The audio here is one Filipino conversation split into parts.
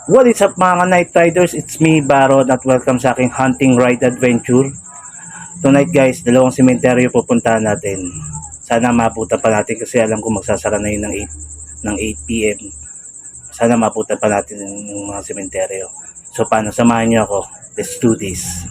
What is up mga night riders? It's me, Baro, at welcome sa aking hunting ride adventure. Tonight guys, dalawang sementeryo pupuntahan natin. Sana maputan pa natin kasi alam ko magsasara na yun ng 8 PM. Sana maputan pa natin yung mga sementeryo. So paano, samahan niyo ako. Let's do this.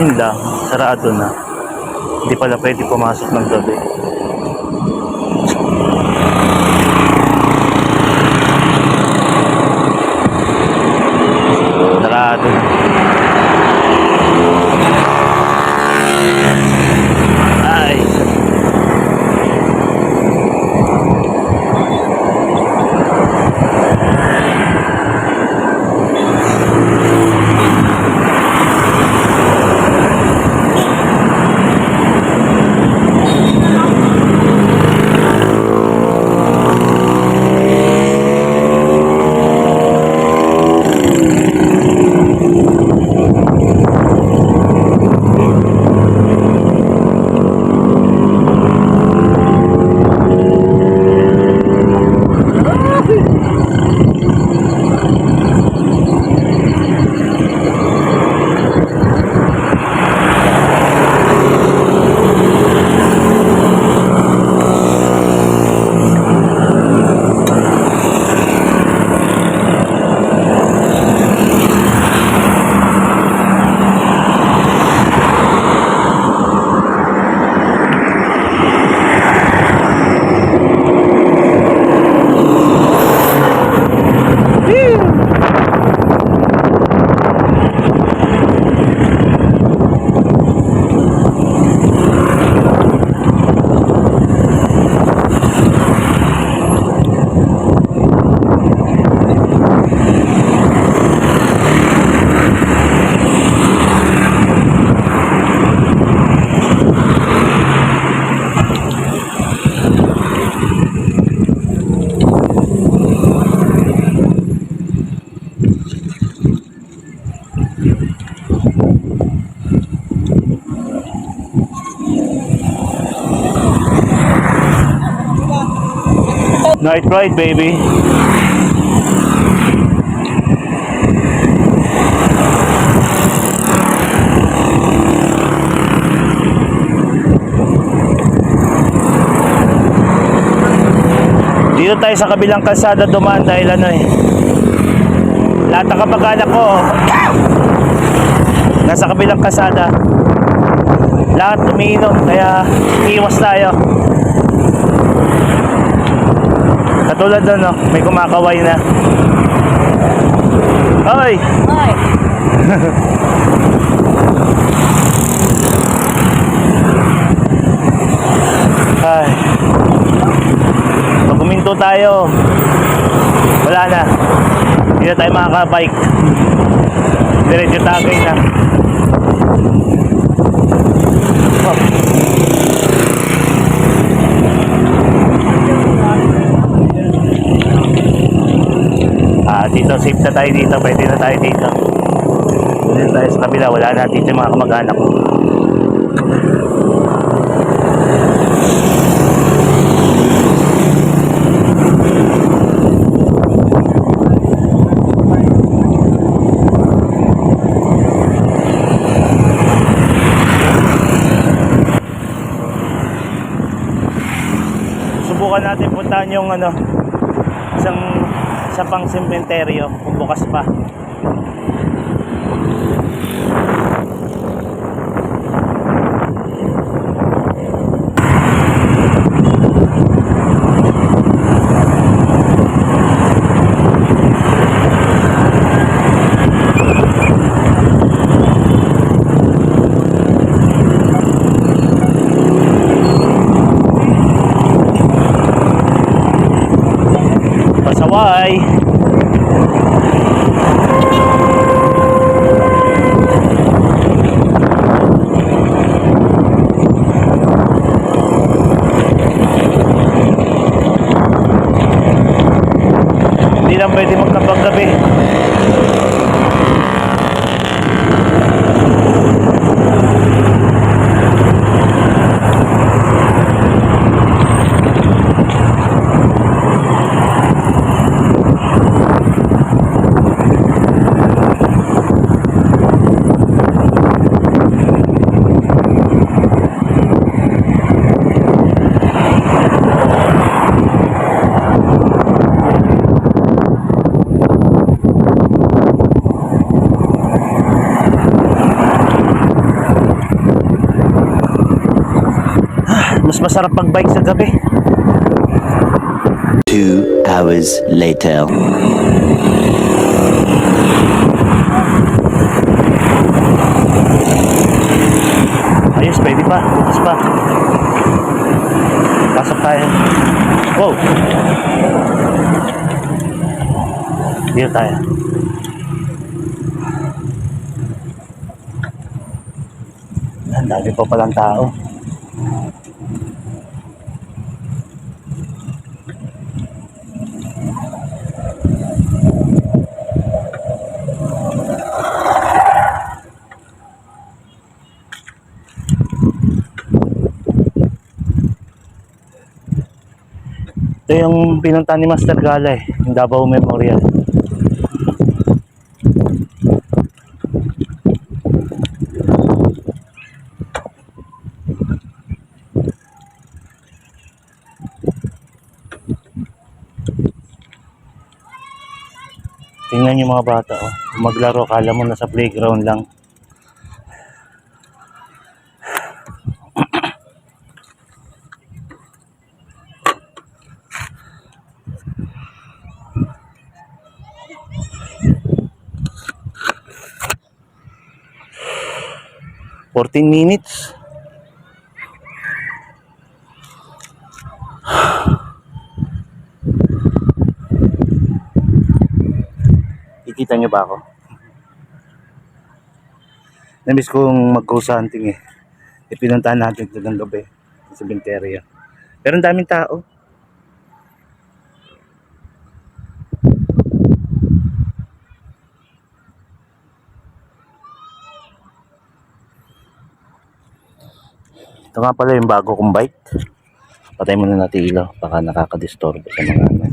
Hindi, sarado na. Hindi pala pwede pumasok ng gabi. Sarado na. Ay. Night ride, baby. Dito tayo sa kabilang kalsada dumaan dahil lahat ng kamag-anak ko nasa kabilang kalsada. Lahat umiinom, kaya iwas tayo. Katulad doon, may kumakaway na. Hoy! Hoy! tayo. Wala na. Hindi na tayo makaka-bike. Diretso Tagay na. Oh. Dito safe na tayo dito. Pwede na tayo dito. Dito tayo sa kabila. Wala na dito yung mga kamag-anak ko. Subukan natin puntahan yung isa pang sementeryo kung bukas pa. Pasaway. Hindi lang pwede magkapag gabi. Mas masarap mag-bike sa gabi. 2 hours later. Ayos, pwede pa. Bukas pa. Pasok tayo. Wow! Dito tayo. Ang dami pa palang tao. Ito yung pinunta ni Master Gala yung Davao Memorial. Tingnan yung mga bata, oh. Maglaro, kala mo nasa playground lang. $14 minutes. Kikita nyo ba ako? Namiss kong mag-ghost hunting eh. Ipinuntahan natin ito ng gabi sa sementeryo. Pero ang daming tao. Ito nga pala yung bago kong bike. Patay muna natin ilaw. Baka nakakadisturbo sa mga ano.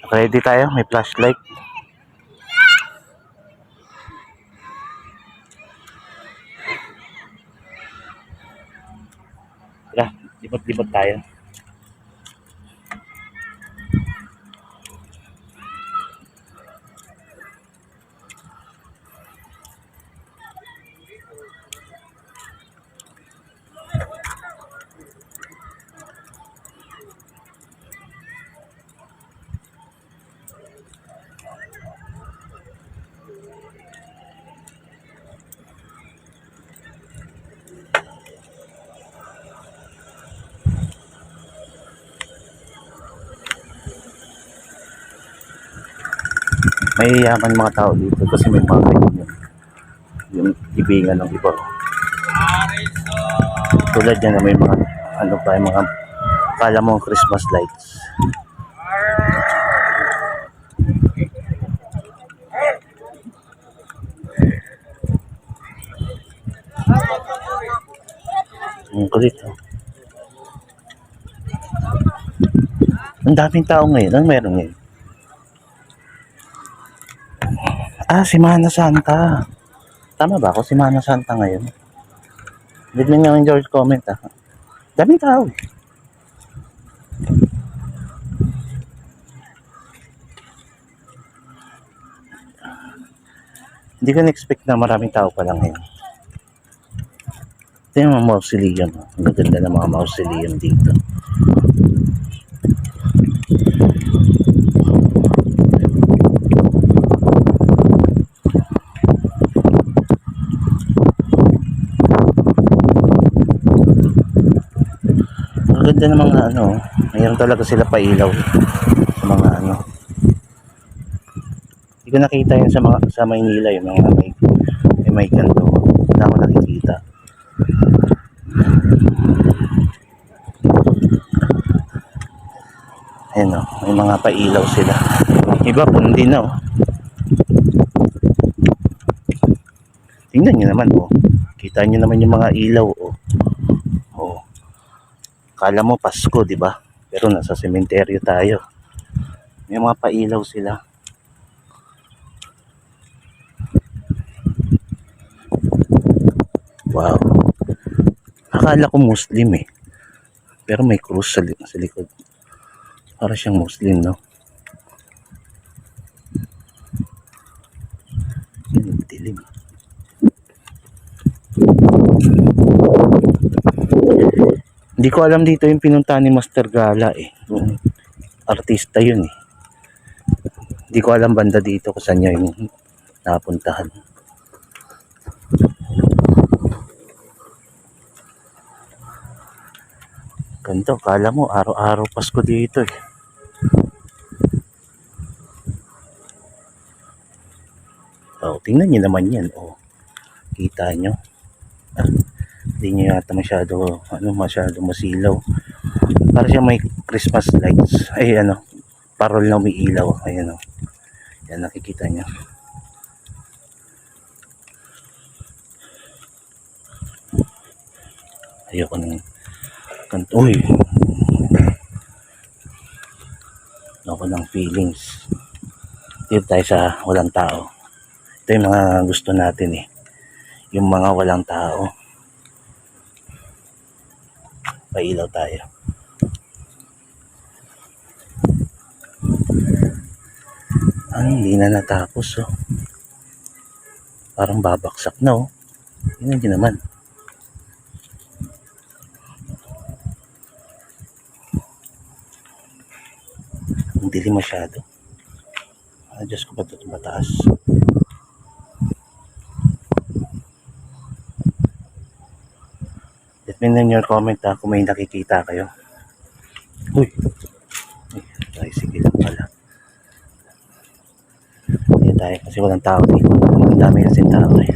Ready tayo, may flashlight. Tara, libot-libot tayo. Mayayaman mga tao dito kasi may mga ganyan yung ibingan ng iba. Tulad yan na may mga ano pa, yung mga kala mo Christmas lights. Ang kulit, oh. Ang daming tao ngayon. Ang meron ngayon? Semana Santa. Tama ba ako? Semana Santa ngayon. Bigyan nyo yung George comment, ah. Daming tao, eh. Hindi ko na-expect na maraming tao pa lang ngayon. Ito yung mga mausoleum. Ang ganda ng mga mausoleum dito. Ang ganda ng mga ano. Mayroon talaga sila pailaw sa mga ano. Hindi ko nakita yun sa Maynila, yung mga may ganito. Wala ko nakikita. Ayan, o, may mga pailaw sila. Iba pundi na, o. Tingnan nyo naman, o. Kita nyo naman yung mga ilaw, o. O. Kala mo Pasko, di ba? Pero nasa sementeryo tayo. May mga pailaw sila. Wow. Akala ko Muslim, eh. Pero may krus sa likod. Para siyang Muslim, no? Dilim. Hindi ko alam dito yung pinunta ni Master Gala, eh. Yung artista yun, eh. Hindi ko alam banda dito kung saan niya yung napuntahan. Ganito, kala mo araw-araw Pasko dito, eh. Oh, tingnan niyo naman yan, oh. Kita nyo? Hindi nyo yata masyado masilaw. Para siya may Christmas lights. Ay, parol na umiilaw. Ayan, oh. Yan, nakikita nyo. Ayoko nang uy, ako ng feelings. Dito tayo sa walang tao. Ito yung mga gusto natin, eh. Yung mga walang tao. Pailaw tayo. Hindi na natapos, oh. Parang babaksak na, oh. Hindi naman. Ang dilim masyado. Diyos ko, ba ito mataas? Let me know in your comment, kung may nakikita kayo. Uy! Ay, sige lang pala. Hindi tayo kasi walang tao dito. Ang dami kasing tao, eh.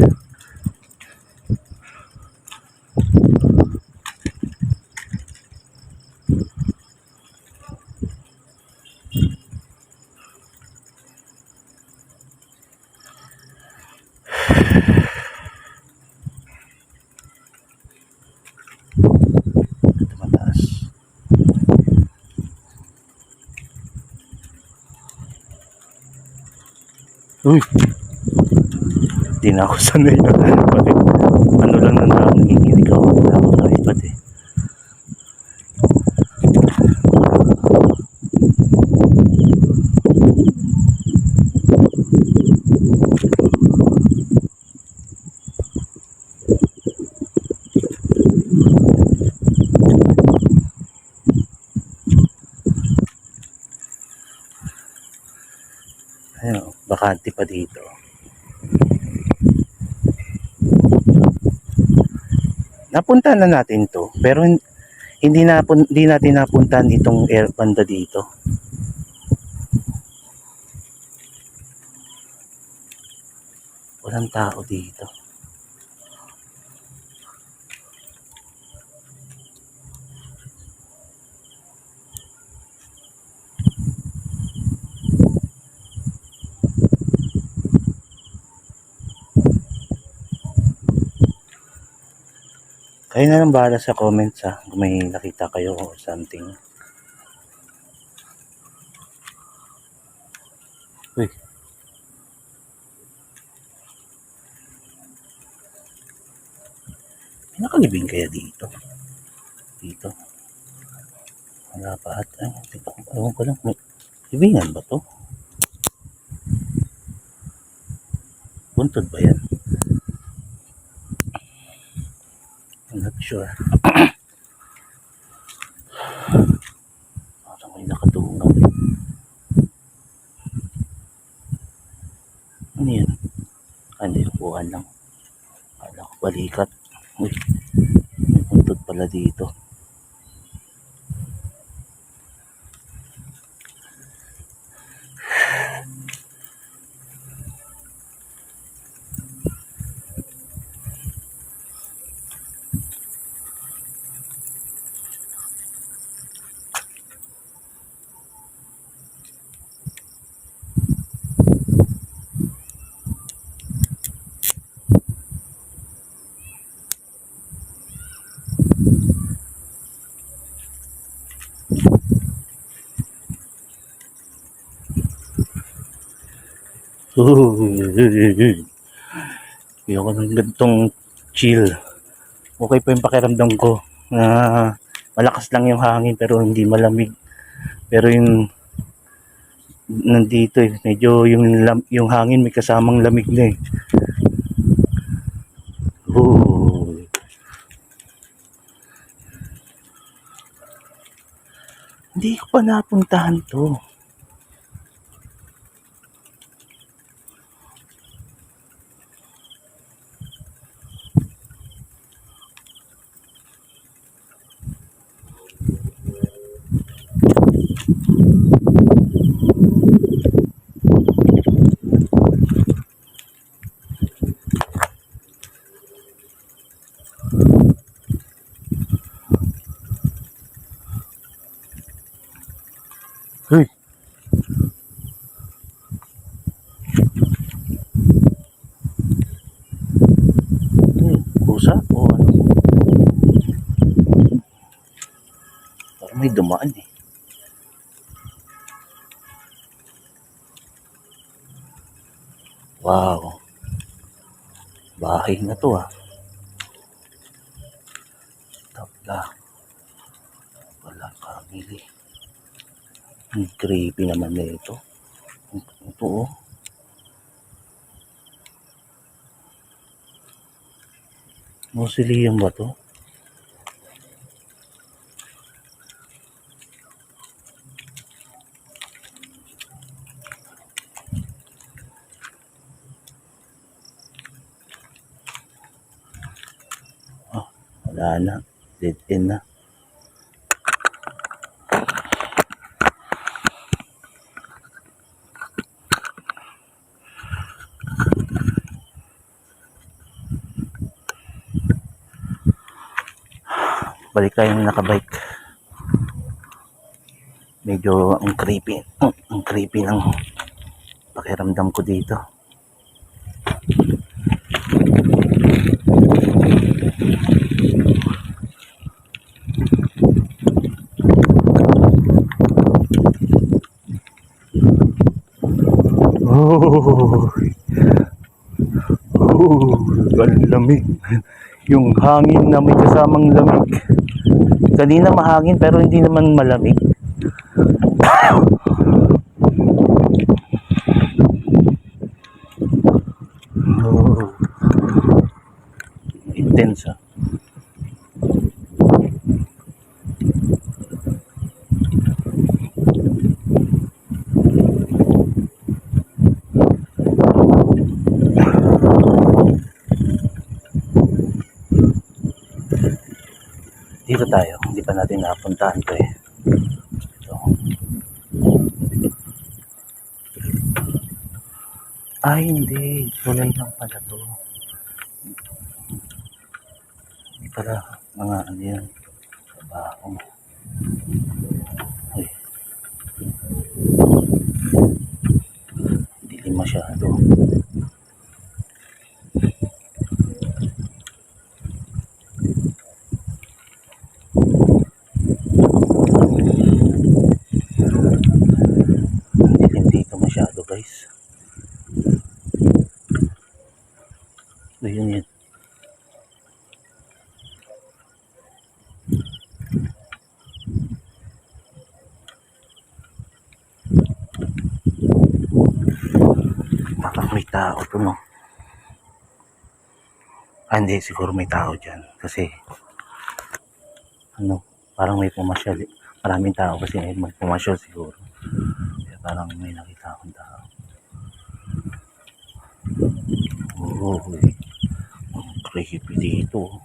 Ito mataas. Uy! Di na ako sanay na. Ano lang na nanginginig ako. Wala ako nakikot, eh. Ayun, bakante pa dito. Napunta na natin to, pero hindi natin napuntahan itong banda dito. Walang tao dito. Kayo na lang bahala sa comments ha, kung may nakita kayo or something. Uy. May nakalibing kaya dito? Dito. Wala pa at ewan ko lang. May libingan ba to? Buntod ba yan? I'm not sure. Parang may nakatungaw. Ano yan? Hindi, upuan lang. Kala ko balikat. Uy, may buntod pala dito. Ayoko ng gantong chill. Okay pa yung pakiramdam ko na malakas lang yung hangin pero hindi malamig. Pero yung nandito medyo yung hangin may kasamang lamig na eh. Hindi ko pa napuntahan to. Hey. Kusa o ano? Parang may dumaan eh. Wow. Bahay na to ah. Tabla. Wala family. Ang creepy naman na ito. Ito oh. Mausoleum ba to? Oh, wala na. Dead end na. Balik tayong nakabike. Medyo ang creepy ng pakiramdam ko dito. Ang lamig. Yung hangin na may kasamang lamig. Kanina mahangin pero hindi naman malamig. Intense ah. Dito tayo, hindi pa natin napuntahan to eh. So, Ay, hindi. Tulay lang pala to. Hindi pala mga ano yan. Trabaho. Ay, dilim masyado. Dilim dito masyado, guys. Ayun yun. Baka may tao to, no? Ah, hindi. Siguro may tao dyan. Kasi, ano, parang may pumasyal. Maraming tao kasi may pumasyal siguro. Kaya parang may nakita akong tao. Oo, ang creepy dito.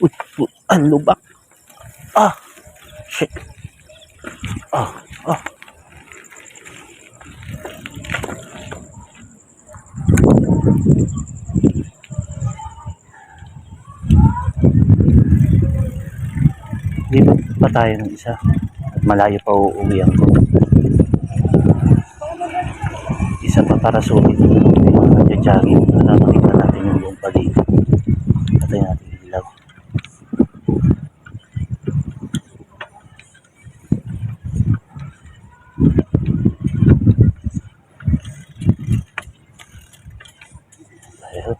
Uy, ang lubak. Ah, shit. Ah, ah. Lipat pa tayo ng isa. At malayo pa uuwihan ko. Isa pa para sulit. Nagja-jogging. Para makita natin yung buong paligid. Patay natin yung ilaw. Ayun.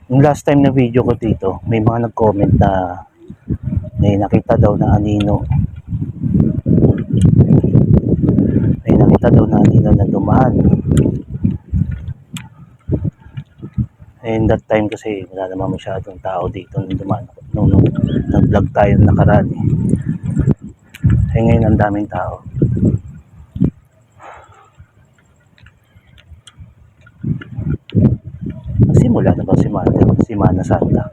Yung last time na video ko dito, may mga nag-comment na may nakita daw na anino. May nakita daw na anino na dumaan. And that time kasi wala naman masyadong tao dito nung dumaan. Nung nag-vlog tayo nakaraan eh. Eh ngayon ang daming tao. Simula na ba si Mana Santa?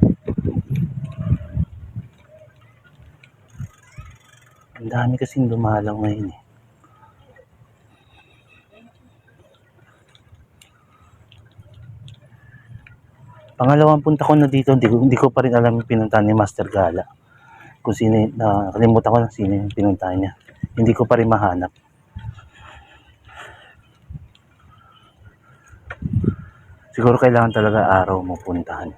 Ang dami kasing dumalaw ngayon eh. Pangalawang punta ko na dito, hindi ko pa rin alam yung pinuntahan ni Master Gala. Kung sino, nakalimutan ko na sino yung pinuntahan niya. Hindi ko pa rin mahanap. Siguro kailangan talaga araw mo puntahan.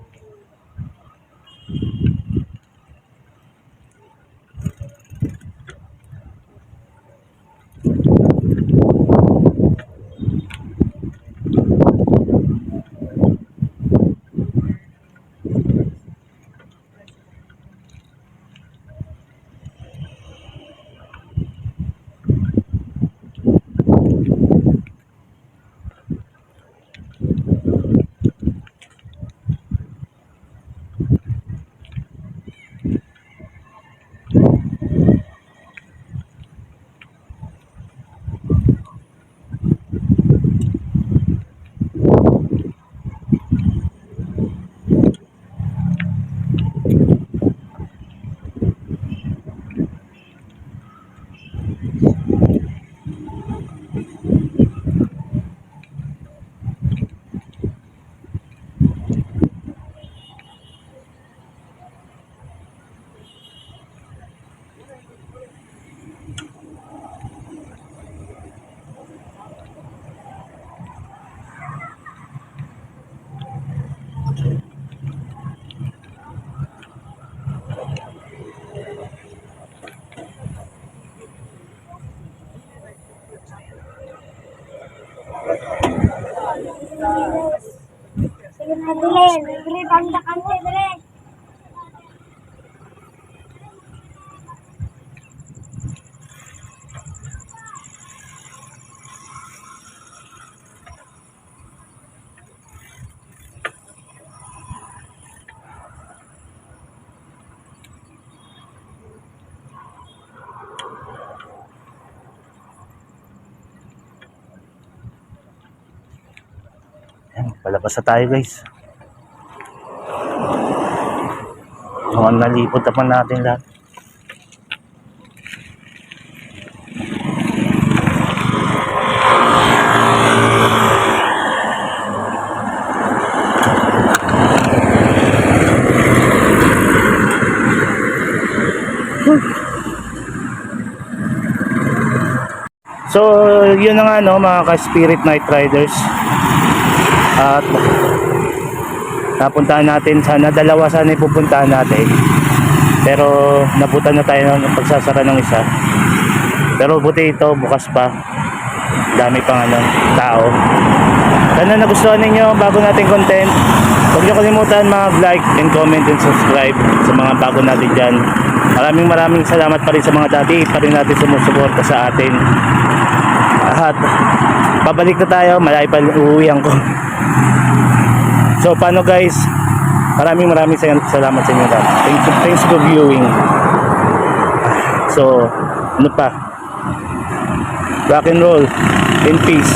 Sige na, Dren. Dre, banda kami, Dre. Palabas na tayo guys. So, nalipot naman natin lahat. So, yun na nga no, mga ka-Spirit Night Riders. At napuntahan natin, sana dalawa sana ipupuntahan natin. Pero nabutan na tayo ng pagsasara ng isa. Pero buti ito, bukas pa. Dami pang tao. Sana nagustuhan ninyo ang bago nating content. Huwag niyo kalimutan mag-like and comment and subscribe sa mga bago natin dyan. Maraming salamat pa rin sa mga dati pa rin natin sumusuporta sa atin. At babalik na tayo, malayo pa uuwihan ko. So paano guys, maraming salamat sa inyo lahat. Thanks for viewing. So ano pa, rock and roll in peace.